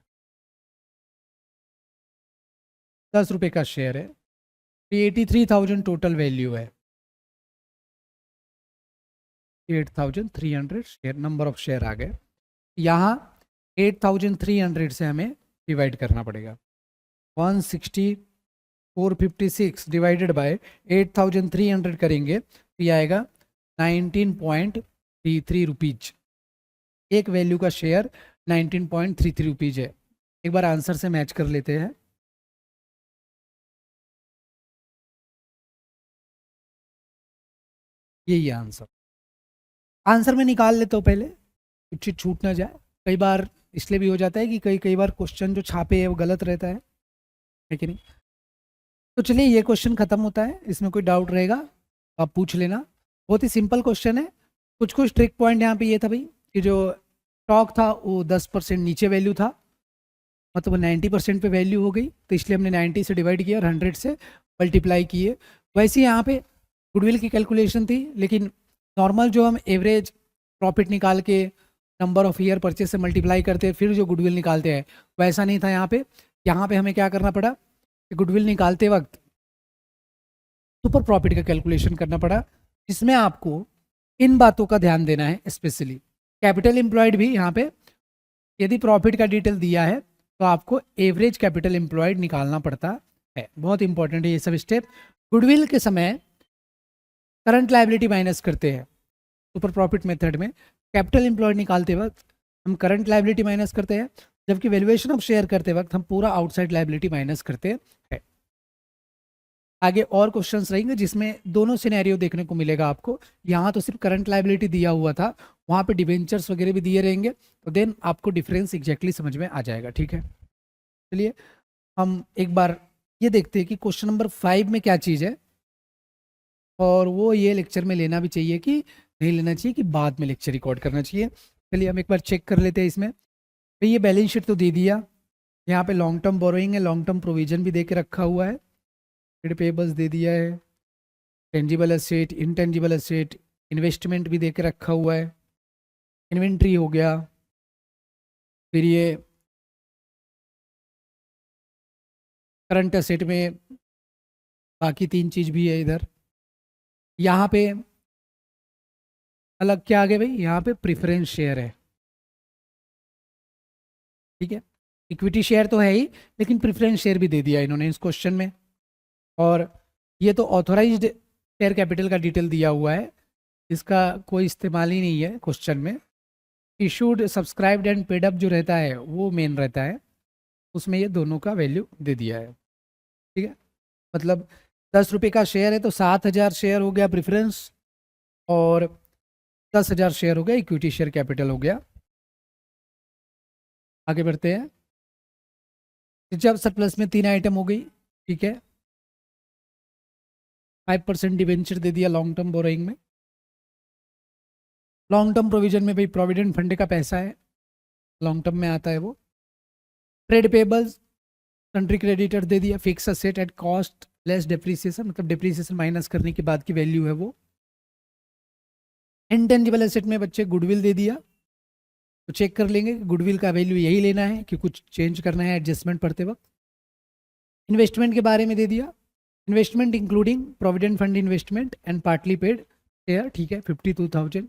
10 रुपए का शेयर है, 83,000 टोटल वैल्यू है, 8,300 शेयर, नंबर ऑफ शेयर आ गए। यहाँ 8,300 से हमें डिवाइड करना पड़ेगा। 160,456 डिवाइडेड बाय 8,300 करेंगे तो ये आएगा 19.33 रुपीज। एक वैल्यू का शेयर 19.33 रुपीज है। एक बार आंसर से मैच कर लेते हैं। यही आंसर, आंसर में निकाल लेते हो पहले, कुछ चीज छूट ना जाए। कई बार इसलिए भी हो जाता है कि कई बार क्वेश्चन जो छापे है वो गलत रहता है। है कि नहीं। तो चलिए ये क्वेश्चन खत्म होता है, इसमें कोई डाउट रहेगा तो आप पूछ लेना। बहुत ही सिंपल क्वेश्चन है। कुछ कुछ ट्रिक पॉइंट यहाँ पे ये था भाई कि जो स्टॉक था वो 10% नीचे वैल्यू था, मतलब वो 90% पे वैल्यू हो गई, तो इसलिए हमने 90 से डिवाइड किया और 100 से मल्टीप्लाई किए। वैसे यहाँ पे गुडविल की कैलकुलेशन थी, लेकिन नॉर्मल जो हम एवरेज प्रॉफिट निकाल के नंबर ऑफ ईयर परचेज से मल्टीप्लाई करते हैं फिर जो गुडविल निकालते हैं, वैसा नहीं था यहाँ पे। यहाँ पे हमें क्या करना पड़ा कि गुडविल निकालते वक्त सुपर प्रॉफिट का कैलकुलेशन करना पड़ा, जिसमें आपको इन बातों का ध्यान देना है। स्पेशली कैपिटल एम्प्लॉयड भी यहाँ पे यदि प्रॉफिट का डिटेल दिया है तो आपको एवरेज कैपिटल एम्प्लॉयड निकालना पड़ता है। बहुत इंपॉर्टेंट है ये सब स्टेप। गुडविल के समय करंट लायबिलिटी माइनस करते हैं सुपर प्रॉफिट मेथड में। कैपिटल एम्प्लॉयड निकालते वक्त हम करंट लायबिलिटी माइनस करते हैं, जबकि वैल्यूएशन ऑफ शेयर करते वक्त हम पूरा आउटसाइड लायबिलिटी माइनस करते हैं। आगे और क्वेश्चंस रहेंगे जिसमें दोनों सिनेरियो देखने को मिलेगा आपको। यहाँ तो सिर्फ करंट लायबिलिटी दिया हुआ था, वहाँ पे डिवेंचर्स वगैरह भी दिए रहेंगे, तो देन आपको डिफरेंस एग्जैक्टली समझ में आ जाएगा। ठीक है, चलिए हम एक बार ये देखते हैं कि क्वेश्चन नंबर 5 में क्या चीज़ है, और वो ये लेक्चर में लेना भी चाहिए कि नहीं लेना चाहिए, कि बाद में लेक्चर रिकॉर्ड करना चाहिए। चलिए हम एक बार चेक कर लेते हैं इसमें। तो ये बैलेंस शीट तो दे दिया, यहाँ पे लॉन्ग टर्म बोरोइंग है, लॉन्ग टर्म प्रोविजन भी दे के रखा हुआ है, ट्रेड पेबल्स दे दिया है, tangible asset, intangible asset, investment भी दे के रखा हुआ है, इन्वेंट्री हो गया, फिर ये करंट एसेट में बाकी 3 चीज़ भी है इधर। यहाँ पे अलग क्या आ गया भाई, यहाँ पे प्रेफरेंस शेयर है। ठीक है, इक्विटी शेयर तो है ही, लेकिन प्रेफरेंस शेयर भी दे दिया इन्होंने इस क्वेश्चन में। और ये तो ऑथोराइज्ड शेयर कैपिटल का डिटेल दिया हुआ है, इसका कोई इस्तेमाल ही नहीं है क्वेश्चन में। Issued, subscribed and paid up जो रहता है वो मेन रहता है, उसमें ये दोनों का वैल्यू दे दिया है। ठीक है, मतलब 10 रुपये का शेयर है तो 7,000 शेयर हो गया प्रेफरेंस, और 10,000 शेयर हो गया इक्विटी शेयर कैपिटल हो गया। आगे बढ़ते हैं। जब सरप्लस में 3 आइटम हो गई, ठीक है, 5% डिवेंचर दे दिया लॉन्ग टर्म बोरोइंग में। लॉन्ग टर्म प्रोविजन में भाई प्रोविडेंट फंड का पैसा है, लॉन्ग टर्म में आता है वो। ट्रेड पेबल्स, कंट्री क्रेडिटर दे दिया, fix asset at cost less depreciation, मतलब डेप्रीसिएशन माइनस करने के बाद की वैल्यू है वो। इनटेंजिबल एसेट में बच्चे गुडविल दे दिया, तो चेक कर लेंगे गुडविल का वैल्यू यही लेना है कि कुछ चेंज करना है एडजस्टमेंट पढ़ते वक्त। इन्वेस्टमेंट के बारे में दे दिया, investment including provident fund investment and partly paid share, ठीक है, 52,000।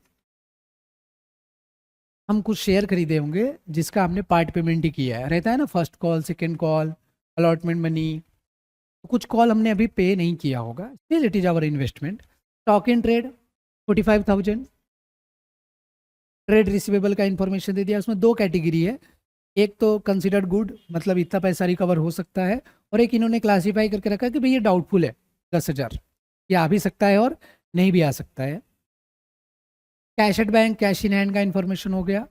हम कुछ शेयर खरीदे होंगे जिसका हमने पार्ट पेमेंट ही किया है, रहता है ना, first call, second call, allotment money. कुछ कॉल हमने अभी पे नहीं किया होगा, still it is our investment. Stock in trade 45,000। Trade receivable का इन्फॉर्मेशन दे दिया, उसमें 2 कैटेगरी है, एक तो कंसिडर्ड गुड, मतलब इतना पैसा रिकवर हो सकता है, और एक इन्होंने क्लासीफाई करके रखा कि भाई ये डाउटफुल है, 10,000 ये आ भी सकता है और नहीं भी आ सकता है। Cash at bank, cash in hand का इन्फॉर्मेशन हो गया,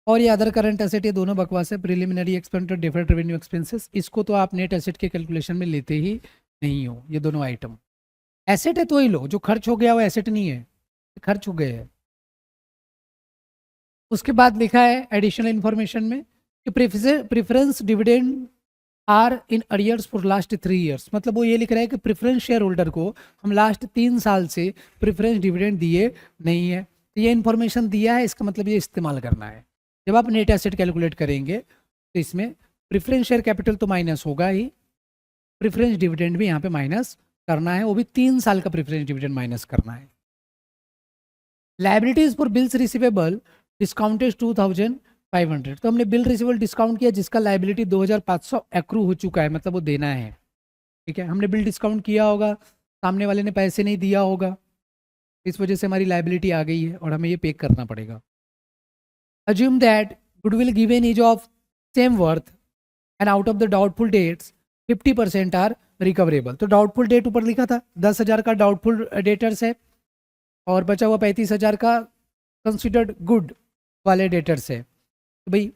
और ये अदर करंट एसेट, ये दोनों बकवास है, प्रिलिमिनरी एक्सपेंस और डिफर्ड रेवेन्यू एक्सपेंसेस, इसको तो आप नेट एसेट के कैलकुलेशन में लेते ही नहीं हो। ये दोनों आइटम एसेट है तो ही लो, जो खर्च हो गया वो एसेट नहीं है, खर्च हो गए हैं। उसके बाद लिखा है एडिशनल इन्फॉर्मेशन में कि preference dividend are in arrears for last 3 years, मतलब वो ये लिख रहा है कि प्रेफरेंस शेयर होल्डर को हम लास्ट 3 साल से प्रेफरेंस डिविडेंड दिए नहीं है। तो ये इन्फॉर्मेशन दिया है, इसका मतलब ये इस्तेमाल करना है। जब आप नेट एसेट कैलकुलेट करेंगे तो इसमें प्रेफरेंस शेयर कैपिटल तो माइनस होगा ही, प्रेफरेंस डिविडेंड भी यहाँ पे माइनस करना है, वो भी 3 साल का प्रेफरेंस डिविडेंड माइनस करना है। Liabilities for bills receivable discounted 2,500, तो हमने बिल रिसीवेबल डिस्काउंट किया जिसका लायबिलिटी 2,500 एक्रू हो चुका है, मतलब वो देना है। ठीक है, हमने बिल डिस्काउंट किया होगा, सामने वाले ने पैसे नहीं दिया होगा, इस वजह से हमारी लायबिलिटी आ गई है और हमें ये पे करना पड़ेगा। Assume that goodwill given is of same worth and out of the doubtful dates 50% are recoverable। तो डाउटफुल डेट ऊपर लिखा था, 10,000 का डाउटफुल डेटर्स है और बचा हुआ 35,000 का कंसिडर्ड गुड वाले डेटर्स है। तो भाई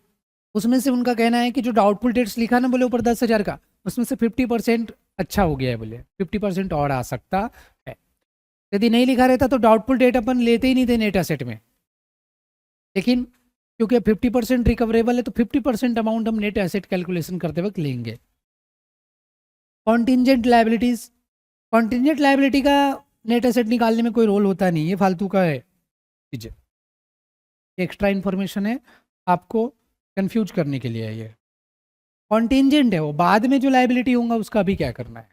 उसमें से उनका कहना है कि जो डाउटफुल डेट्स लिखा ना बोले ऊपर 10,000 का, उसमें से 50% अच्छा हो गया है बोले, 50% और आ सकता है। यदि नहीं लिखा रहता तो डाउटफुल डेट अपन लेते ही नहीं थे नेट एसेट में, लेकिन क्योंकि 50% रिकवरेबल है तो 50% अमाउंट हम नेट एसेट कैलकुलेशन करते वक्त लेंगे। कॉन्टिजेंट लाइबिलिटीज, कॉन्टिजेंट लाइबिलिटी का नेट एसेट निकालने में कोई रोल होता नहीं, ये फालतू का है चीज़, एक्स्ट्रा इन्फॉर्मेशन है आपको कंफ्यूज करने के लिए है। ये कॉन्टिजेंट है, वो बाद में जो लाइबिलिटी होगा उसका भी क्या करना है।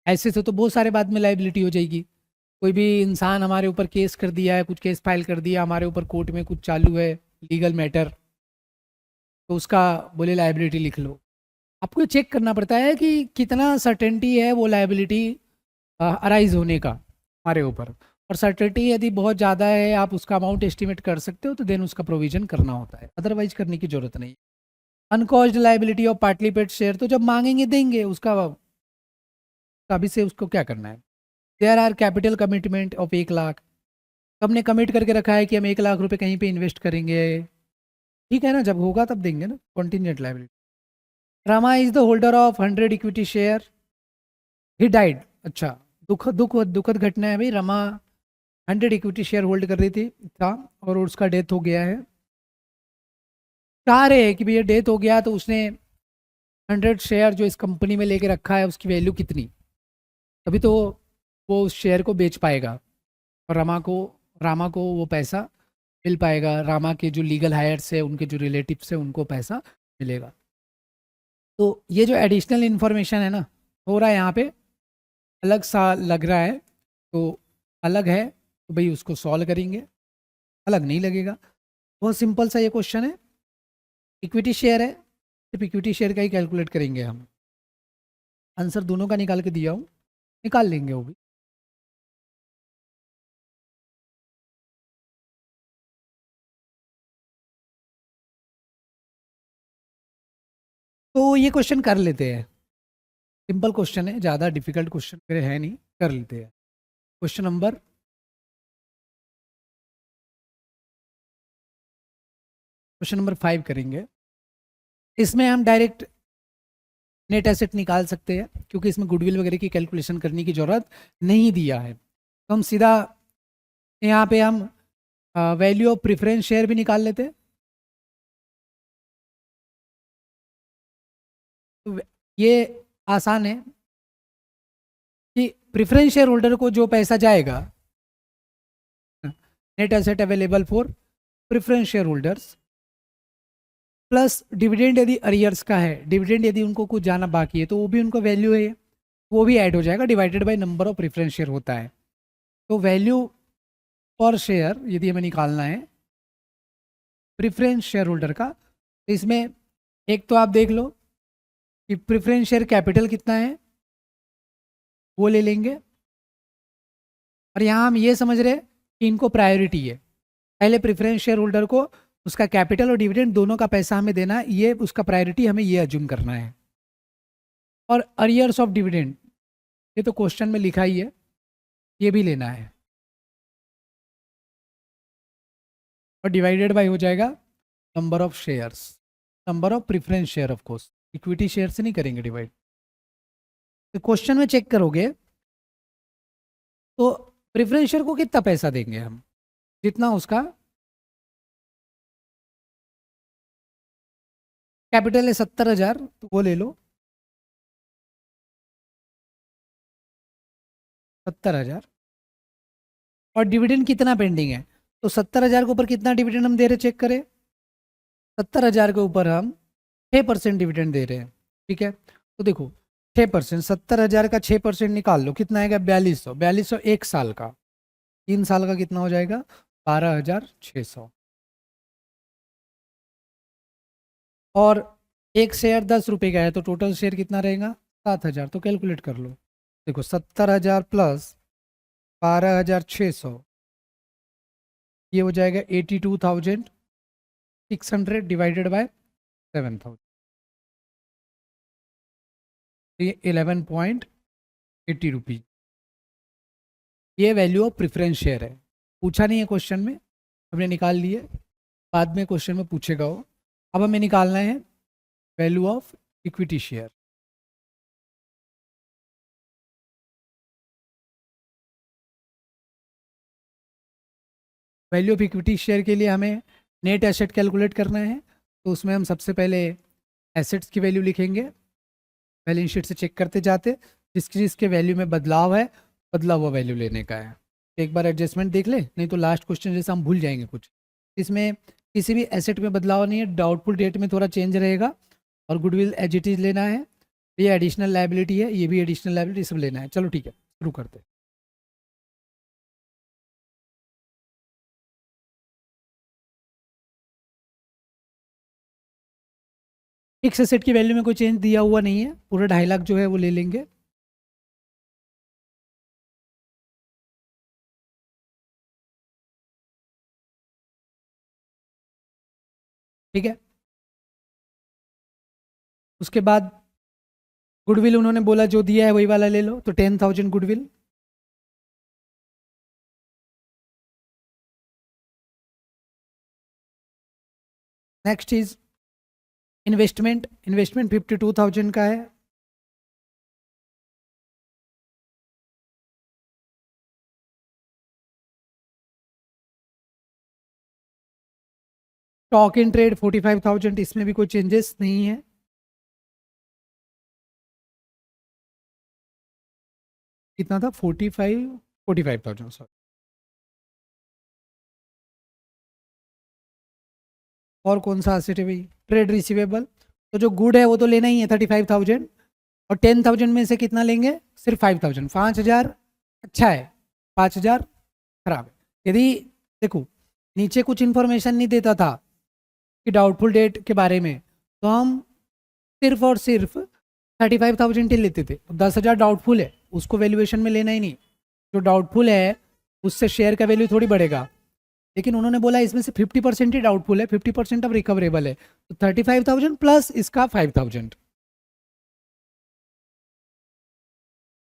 ऐसे से तो बहुत सारे बाद में लाइबिलिटी हो जाएगी। कोई भी इंसान हमारे ऊपर केस कर दिया है, कुछ केस फाइल कर दिया हमारे ऊपर, कोर्ट में कुछ चालू है लीगल मैटर, तो उसका बोले लाइबिलिटी लिख लो। आपको चेक करना पड़ता है कि कितना सर्टेनिटी है वो लाइबिलिटी अराइज होने का हमारे ऊपर, और सर्टेनिटी यदि बहुत ज़्यादा है, आप उसका अमाउंट एस्टिमेट कर सकते हो, तो देन उसका प्रोविजन करना होता है, अदरवाइज करने की जरूरत नहीं। Uncalled liability of partly paid share, तो जब मांगेंगे देंगे, उसका अभी से उसको क्या करना है। There are capital commitment of 1 lakh, तो हमने कमिट करके रखा है कि हम 1 लाख रुपए कहीं पे इन्वेस्ट करेंगे, ठीक है ना, जब होगा तब देंगे ना, contingent liability. Rama is the holder of 100 equity share, he died, अच्छा दुखद घटना है भाई, रमा 100 इक्विटी शेयर होल्ड कर रही थी था और उसका डेथ हो गया है। चाह रहे हैं कि भैया डेथ हो गया तो उसने 100 शेयर जो इस कंपनी में लेके रखा है उसकी वैल्यू कितनी, तभी तो वो उस शेयर को बेच पाएगा और रामा को वो पैसा मिल पाएगा, रामा के जो लीगल हायर्स है, उनके जो रिलेटिव्स है, उनको पैसा मिलेगा। तो ये जो एडिशनल इन्फॉर्मेशन है ना, हो रहा है यहाँ पे अलग सा लग रहा है, तो अलग है तो भाई उसको सॉल्व करेंगे, अलग नहीं लगेगा। बहुत सिंपल सा ये क्वेश्चन है, इक्विटी शेयर है, सिर्फ इक्विटी शेयर का ही कैलकुलेट करेंगे हम, आंसर दोनों का निकाल के दिया हूँ, निकाल लेंगे वो भी। तो ये क्वेश्चन कर लेते हैं, सिंपल क्वेश्चन है, ज़्यादा डिफिकल्ट क्वेश्चन मेरे है नहीं, कर लेते हैं। क्वेश्चन नंबर 5 करेंगे। इसमें हम डायरेक्ट नेट एसेट निकाल सकते हैं क्योंकि इसमें गुडविल वगैरह की कैलकुलेशन करने की जरूरत नहीं दिया है, तो हम सीधा यहाँ पे हम वैल्यू ऑफ प्रेफरेंस शेयर भी निकाल लेते हैं। तो ये आसान है कि प्रेफरेंस शेयर होल्डर को जो पैसा जाएगा, net asset available for preference share holders plus dividend यदि अरियर्स का है, डिविडेंड यदि उनको कुछ जाना बाकी है तो वो भी उनको वैल्यू है, वो भी ऐड हो जाएगा, divided by number of preference share होता है। तो वैल्यू पर शेयर यदि हमें निकालना है प्रेफरेंस शेयर होल्डर का, तो इसमें एक तो आप देख लो कि प्रेफरेंस शेयर कैपिटल कितना है, वो ले लेंगे, और यहाँ हम ये समझ रहे कि इनको प्रायोरिटी है, पहले प्रेफरेंस शेयर होल्डर को उसका कैपिटल और डिविडेंड दोनों का पैसा हमें देना है, ये उसका प्रायोरिटी हमें ये अज्यूम करना है। और अरियर्स ऑफ डिविडेंड, ये तो क्वेश्चन में लिखा ही है, ये भी लेना है, और डिवाइडेड बाय हो जाएगा number of shares, number of preference share, of course equity share से नहीं करेंगे डिवाइड। तो क्वेश्चन में चेक करोगे तो प्रेफरेंस शेयर को कितना पैसा देंगे हम, जितना उसका कैपिटल है 70,000, तो वो ले लो 70,000, और डिविडेंड कितना पेंडिंग है, तो 70,000 के ऊपर कितना डिविडेंड हम दे रहे चेक करें, 70,000 के ऊपर हम 6% डिविडेंड दे रहे हैं, ठीक है। तो देखो 6%, 70,000 का 6% निकाल लो, कितना आएगा 4200, 4200 एक साल का, 3 साल का कितना हो जाएगा 12,600, और एक शेयर 10 रुपये का है तो टोटल शेयर कितना रहेगा 7,000, तो कैलकुलेट कर लो। देखो 70,000 प्लस 12,600, ये हो जाएगा 82,600 डिवाइडेड बाय 7,000, ये 11.80 रुपीज, ये वैल्यू ऑफ प्रेफरेंस शेयर है। पूछा नहीं है क्वेश्चन में, हमने निकाल लिए, बाद में क्वेश्चन में पूछेगा वो। अब हमें निकालना है value of equity share. Value of equity share के लिए हमें नेट एसेट कैलकुलेट करना है, तो उसमें हम सबसे पहले एसेट्स की वैल्यू लिखेंगे, बैलेंस शीट से चेक करते जाते, जिसके वैल्यू में बदलाव है बदला हुआ वैल्यू लेने का है। एक बार एडजस्टमेंट देख ले, नहीं तो लास्ट क्वेश्चन जैसे हम भूल जाएंगे कुछ। इसमें किसी भी एसेट में बदलाव नहीं है, डाउटफुल डेट में थोड़ा चेंज रहेगा, और गुडविल एज इट इज लेना है। ये एडिशनल लाइबिलिटी है, ये भी एडिशनल लाइबिलिटी सब लेना है। चलो ठीक है, शुरू करते हैं। फिक्स एसेट की वैल्यू में कोई चेंज दिया हुआ नहीं है, पूरा 2.5 लाख जो है वो ले लेंगे। ठीक है, उसके बाद गुडविल उन्होंने बोला जो दिया है वही वाला ले लो, तो 10,000 goodwill. Next is investment, investment 52,000 का है। स्टॉक इन ट्रेड 45,000, इसमें भी कोई चेंजेस नहीं है। कितना था? 45,000 सॉरी। और कौन सा एसेट है भाई? ट्रेड रिसीवेबल, तो जो गुड है वो तो लेना ही है 35,000, और 10,000 में से कितना लेंगे? सिर्फ 5,000। 5,000 अच्छा है, 5,000 खराब है। यदि देखो नीचे कुछ इन्फॉर्मेशन नहीं देता था कि डाउटफुल डेट के बारे में, तो हम सिर्फ और सिर्फ 35,000 ही लेते थे। 10,000 डाउटफुल है, उसको वैल्यूएशन में लेना ही नहीं। जो डाउटफुल है उससे शेयर का वैल्यू थोड़ी बढ़ेगा, लेकिन उन्होंने बोला इसमें से 50% ही डाउटफुल है, 50% अब रिकवरेबल है, तो 35,000 प्लस इसका 5,000।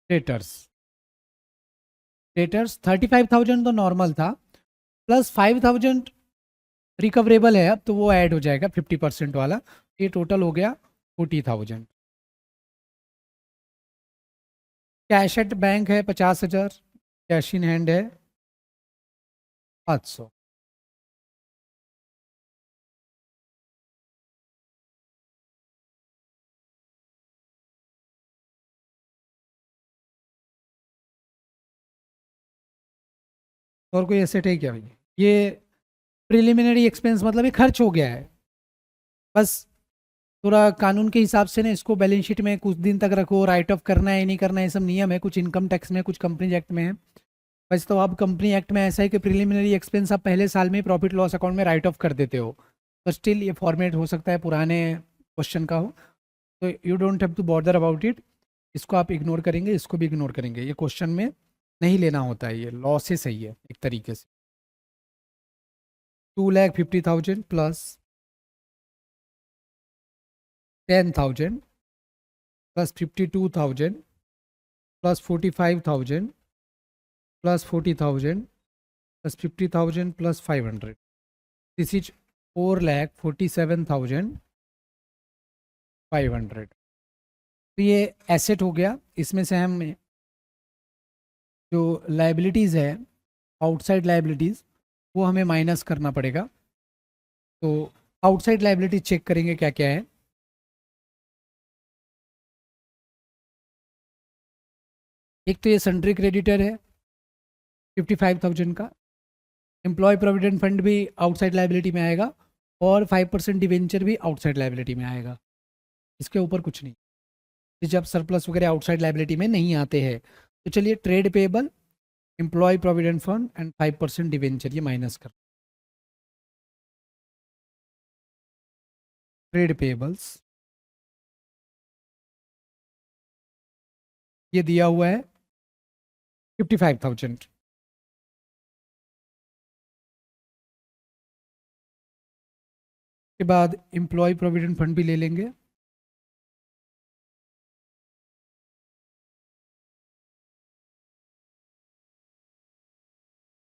डेटर्स, डेटर्स 35,000 तो नॉर्मल था, प्लस 5,000 रिकवरेबल है, अब तो वो ऐड हो जाएगा 50% वाला, ये टोटल हो गया 40,000। कैश एट बैंक है 50,000, कैश इन हैंड है 500। और कोई एसेट है क्या भैया? ये प्रिलिमिनरी एक्सपेंस मतलब ये खर्च हो गया है, बस थोड़ा कानून के हिसाब से ना इसको बैलेंस शीट में कुछ दिन तक रखो, राइट ऑफ करना है नहीं करना है, ये सब नियम है, कुछ इनकम टैक्स में कुछ कंपनी एक्ट में है। वैसे तो अब कंपनी एक्ट में ऐसा है कि प्रिलिमिनरी एक्सपेंस आप पहले साल में प्रॉफिट लॉस अकाउंट में राइट ऑफ कर देते हो, तो स्टिल ये फॉर्मेट हो सकता है पुराने क्वेश्चन का हो, तो you don't have to bother about it. इसको आप इग्नोर करेंगे, इसको भी इग्नोर करेंगे, ये क्वेश्चन में नहीं लेना होता है, ये लॉ से सही है एक तरीके से। 2,50,000 plus 10,000 plus 52,000 plus 45,000 plus 40,000 plus 50,000 plus 500, this is 4,47,500। तो ये एसेट हो गया, इसमें से हम जो लाइबिलिटीज़ है, आउटसाइड लाइबिलिटीज़, वो हमें माइनस करना पड़ेगा। तो आउटसाइड लाइबिलिटी चेक करेंगे क्या क्या है। एक तो ये सन्ड्री क्रेडिटर है 55,000 का, एम्प्लॉय प्रोविडेंट फंड भी आउटसाइड लाइबिलिटी में आएगा, और 5% डिवेंचर भी आउटसाइड लाइबिलिटी में आएगा, इसके ऊपर कुछ नहीं। जब सरप्लस वगैरह आउटसाइड लाइबिलिटी में नहीं आते हैं, तो चलिए trade payable, employee provident fund and 5% debenture ये माइनस कर। ट्रेड पेबल्स ये दिया हुआ है 55,000। के बाद एम्प्लॉय प्रोविडेंट फंड भी ले लेंगे,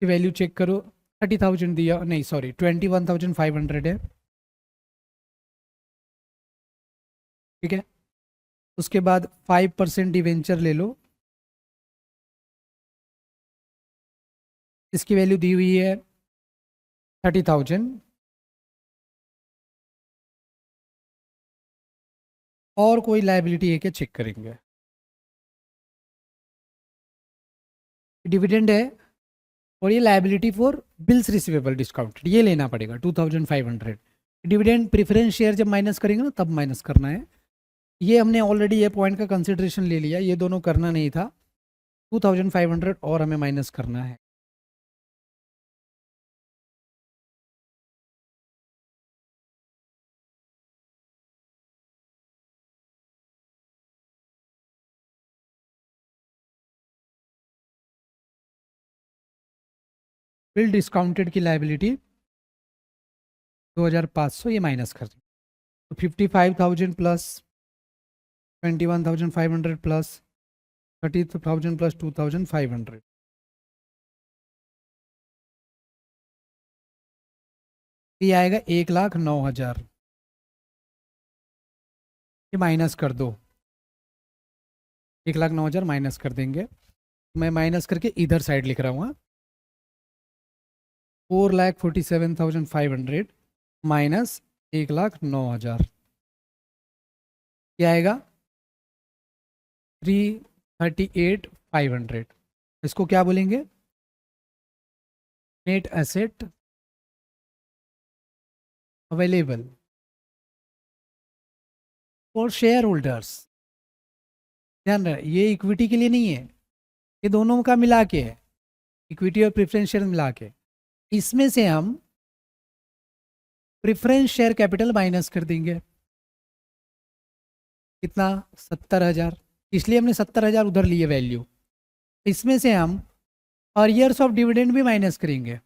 वैल्यू चेक करो, 30,000 दिया, नहीं सॉरी 21,500 है। ठीक है, उसके बाद 5% डिवेंचर ले लो, इसकी वैल्यू दी हुई है 30,000। और कोई लायबिलिटी है क्या चेक करेंगे। डिविडेंड है और ये liability for bills receivable discounted, ये लेना पड़ेगा 2500। डिविडेंड प्रेफरेंस शेयर जब माइनस करेंगे ना तब माइनस करना है। ये हमने ऑलरेडी ये पॉइंट का कंसिडरेशन ले लिया, ये दोनों करना नहीं था। 2500 और हमें माइनस करना है। बिल डिस्काउंटेड की लायबिलिटी 2500, ये माइनस कर दें तो 55,000 प्लस 21,500 प्लस 30,000 प्लस 2,500, ये आएगा 1,09,000। ये माइनस कर दो, 1,09,000 माइनस कर देंगे। मैं माइनस करके इधर साइड लिख रहा हूँ, 4,47,500 माइनस 1,09,000, क्या आएगा 338,500। इसको क्या बोलेंगे, net asset available for share holders. ध्यान रहे ये इक्विटी के लिए नहीं है, ये दोनों का मिला के है, इक्विटी और प्रेफरेंस शेयर मिला के। इसमें से हम प्रेफरेंस शेयर कैपिटल माइनस कर देंगे, कितना 70,000, इसलिए हमने 70,000 उधर लिए वैल्यू। इसमें से हम अर्लियर्स ऑफ डिविडेंड भी माइनस करेंगे,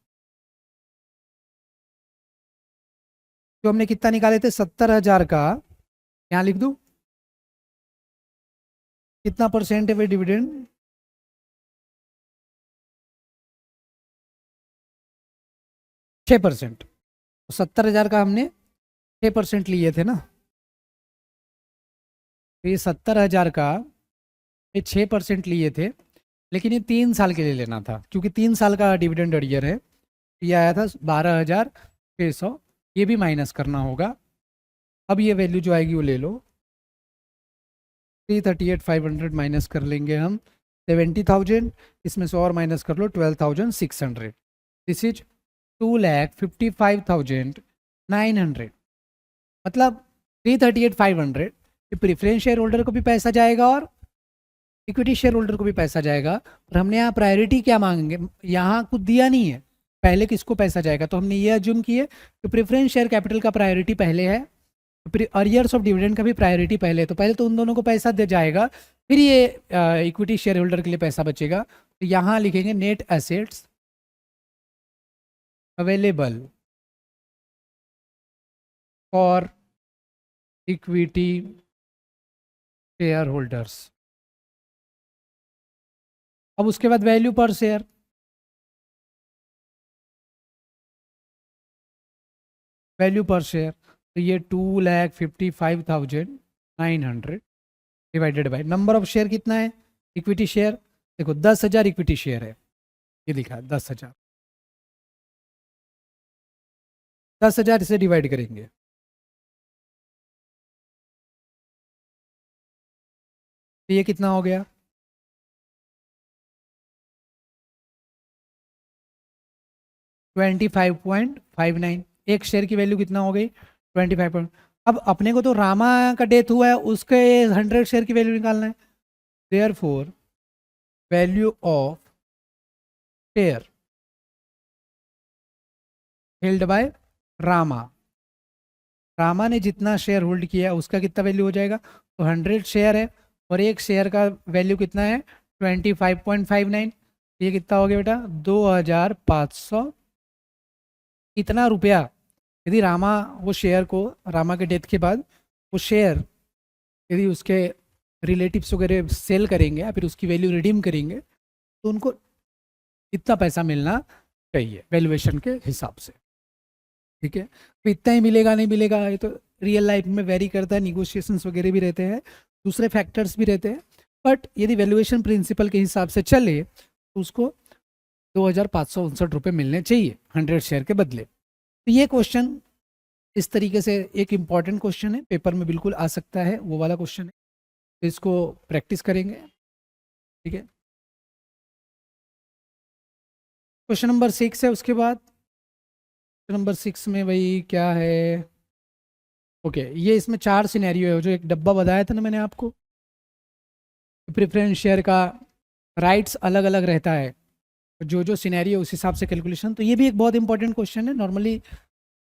जो हमने कितना निकाले थे 70,000 का, यहां लिख दूं कितना परसेंट है वे डिविडेंड, 6%। तो 70,000 का हमने 6% लिए थे ना, तो ये 70,000 का ये 6% लिए थे, लेकिन ये 3 साल के लिए लेना था क्योंकि 3 साल का डिविडेंड अरियर है। ये आया था 12,600, ये भी माइनस करना होगा। अब ये वैल्यू जो आएगी वो ले लो, 338,500 माइनस कर लेंगे हम 70,000, इसमें से और माइनस कर लो 12,600, दिस इज 2,55,900। मतलब 338,500 ये प्रेफरेंस शेयर होल्डर को भी पैसा जाएगा और इक्विटी शेयर होल्डर को भी पैसा जाएगा। और हमने यहाँ प्रायोरिटी क्या मांगेंगे, यहाँ कुछ दिया नहीं है पहले किसको पैसा जाएगा, तो हमने ये अज्यूम किए कि प्रेफरेंस शेयर कैपिटल का प्रायोरिटी पहले है, अर्लियर्स ऑफ डिविडेंड का भी प्रायोरिटी पहले है, तो पहले तो उन दोनों को पैसा दे जाएगा, फिर ये इक्विटी शेयर होल्डर के लिए पैसा बचेगा। तो यहाँ लिखेंगे net assets available for equity share holders. अब उसके बाद वैल्यू पर शेयर, वैल्यू पर शेयर तो ये 2,55,900 divided by number of share कितना है, इक्विटी शेयर देखो 10,000 इक्विटी शेयर है, ये लिखा है 10,000, 10,000 से डिवाइड करेंगे तो ये कितना हो गया 25.59। एक शेयर की वैल्यू कितना हो गई 25 अब अपने को तो रामा का डेथ हुआ है, उसके 100 शेयर की वैल्यू निकालना है। Therefore value of share held by Rama, Rama ने जितना शेयर होल्ड किया उसका कितना वैल्यू हो जाएगा, तो 100 शेयर है और एक शेयर का वैल्यू कितना है 25.59, ये कितना हो गया बेटा 2,500 इतना रुपया। यदि रामा वो शेयर को रामा के डेथ के बाद वो शेयर यदि उसके रिलेटिव्स वगैरह सेल करेंगे या फिर उसकी वैल्यू रिडीम करेंगे तो उनको इतना पैसा मिलना चाहिए वैल्यूएशन के हिसाब से, ठीक है। तो इतना ही मिलेगा नहीं मिलेगा ये तो रियल लाइफ में वेरी करता है, निगोशिएशंस वगैरह भी रहते हैं, दूसरे फैक्टर्स भी रहते हैं, बट यदि वैल्यूएशन प्रिंसिपल के हिसाब से चले तो उसको 2,559 रुपये मिलने चाहिए 100 शेयर के बदले। तो ये क्वेश्चन इस तरीके से एक इम्पॉर्टेंट क्वेश्चन है, पेपर में बिल्कुल आ सकता है, वो वाला क्वेश्चन है। तो इसको प्रैक्टिस करेंगे, ठीक है। क्वेश्चन नंबर 6 है, उसके बाद क्वेश्चन नंबर 6 में भाई क्या है, ओके ये इसमें 4 सिनेरियो है, जो एक डब्बा बताया था ना मैंने आपको, प्रेफरेंस शेयर का राइट्स अलग अलग रहता है, जो जो सिनेरियो उस हिसाब से कैलकुलेशन। तो ये भी एक बहुत इंपॉर्टेंट क्वेश्चन है, नॉर्मली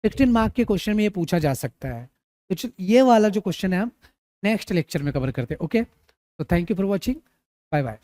16 मार्क के क्वेश्चन में ये पूछा जा सकता है। तो ये वाला जो क्वेश्चन है हम नेक्स्ट लेक्चर में कवर करते हैं, ओके। तो thank you for watching, bye bye.